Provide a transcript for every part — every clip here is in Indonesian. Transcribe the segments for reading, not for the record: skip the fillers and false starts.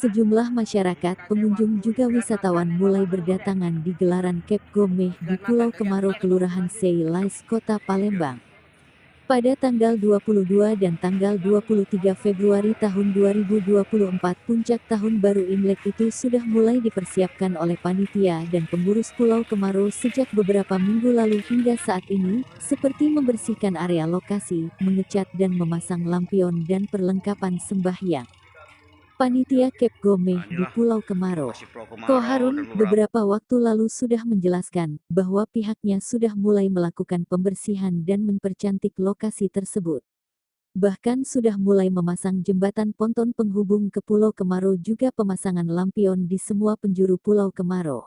Sejumlah masyarakat, pengunjung juga wisatawan mulai berdatangan di gelaran Cap Gomeh di Pulau Kemaro, Kelurahan Seilais, Kota Palembang. Pada tanggal 22 dan tanggal 23 Februari tahun 2024, puncak tahun baru Imlek itu sudah mulai dipersiapkan oleh panitia dan pengurus Pulau Kemaro sejak beberapa minggu lalu hingga saat ini, seperti membersihkan area lokasi, mengecat dan memasang lampion dan perlengkapan sembahyang. Panitia Cap Gomeh di Pulau Kemaro, Ko Harun, beberapa waktu lalu sudah menjelaskan bahwa pihaknya sudah mulai melakukan pembersihan dan mempercantik lokasi tersebut. Bahkan sudah mulai memasang jembatan ponton penghubung ke Pulau Kemaro, juga pemasangan lampion di semua penjuru Pulau Kemaro.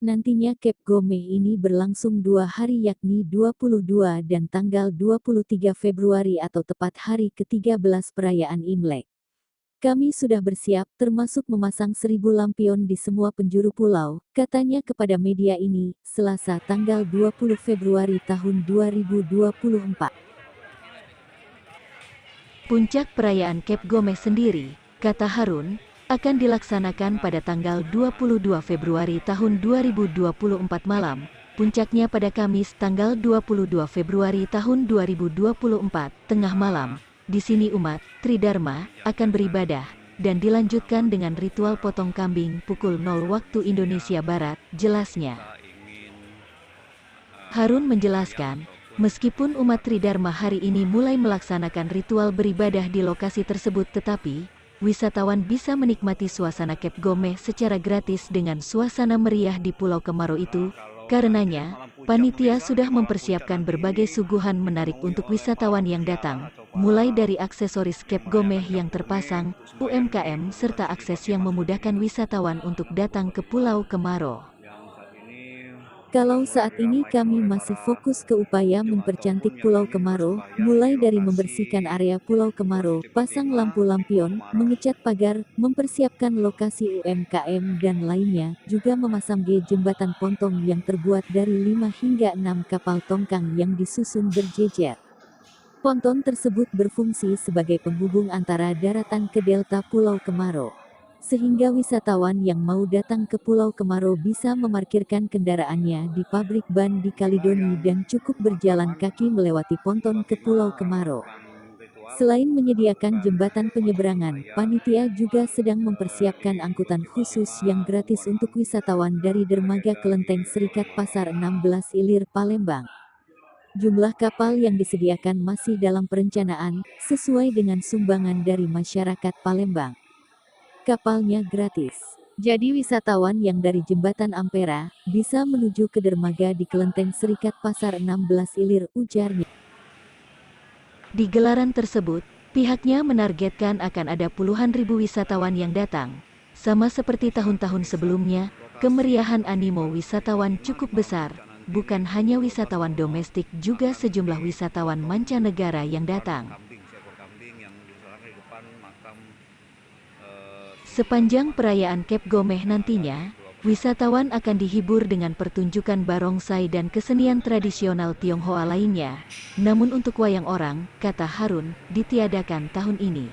Nantinya Cap Gomeh ini berlangsung 2 hari, yakni 22 dan tanggal 23 Februari atau tepat hari ke-13 perayaan Imlek. Kami sudah bersiap, termasuk memasang 1.000 lampion di semua penjuru pulau, katanya kepada media ini, Selasa tanggal 20 Februari tahun 2024. Puncak perayaan Cap Gomeh sendiri, kata Harun, akan dilaksanakan pada tanggal 22 Februari tahun 2024 malam. Puncaknya pada Kamis tanggal 22 Februari tahun 2024, tengah malam. Di sini umat Tridharma akan beribadah dan dilanjutkan dengan ritual potong kambing pukul 0 waktu Indonesia Barat, jelasnya. Harun menjelaskan, meskipun umat Tridharma hari ini mulai melaksanakan ritual beribadah di lokasi tersebut, tetapi wisatawan bisa menikmati suasana Cap Gomeh secara gratis dengan suasana meriah di Pulau Kemaro itu. Karenanya, panitia sudah mempersiapkan berbagai suguhan menarik untuk wisatawan yang datang, mulai dari aksesoris Cap Gomeh yang terpasang, UMKM, serta akses yang memudahkan wisatawan untuk datang ke Pulau Kemaro. Kalau saat ini kami masih fokus ke upaya mempercantik Pulau Kemaro, mulai dari membersihkan area Pulau Kemaro, pasang lampu lampion, mengecat pagar, mempersiapkan lokasi UMKM dan lainnya, juga memasang jembatan ponton yang terbuat dari 5 hingga 6 kapal tongkang yang disusun berjejer. Ponton tersebut berfungsi sebagai penghubung antara daratan ke delta Pulau Kemaro, sehingga wisatawan yang mau datang ke Pulau Kemaro bisa memarkirkan kendaraannya di pabrik ban di Kalidoni dan cukup berjalan kaki melewati ponton ke Pulau Kemaro. Selain menyediakan jembatan penyeberangan, panitia juga sedang mempersiapkan angkutan khusus yang gratis untuk wisatawan dari dermaga Kelenteng Serikat Pasar 16 Ilir, Palembang. Jumlah kapal yang disediakan masih dalam perencanaan, sesuai dengan sumbangan dari masyarakat Palembang. Kapalnya gratis, jadi wisatawan yang dari Jembatan Ampera bisa menuju ke dermaga di Kelenteng Serikat Pasar 16 Ilir, ujarnya. Di gelaran tersebut, pihaknya menargetkan akan ada puluhan ribu wisatawan yang datang. Sama seperti tahun-tahun sebelumnya, kemeriahan animo wisatawan cukup besar. Bukan hanya wisatawan domestik, juga sejumlah wisatawan mancanegara yang datang. Sepanjang perayaan Cap Gomeh nantinya, wisatawan akan dihibur dengan pertunjukan barongsai dan kesenian tradisional Tionghoa lainnya. Namun untuk wayang orang, kata Harun, ditiadakan tahun ini.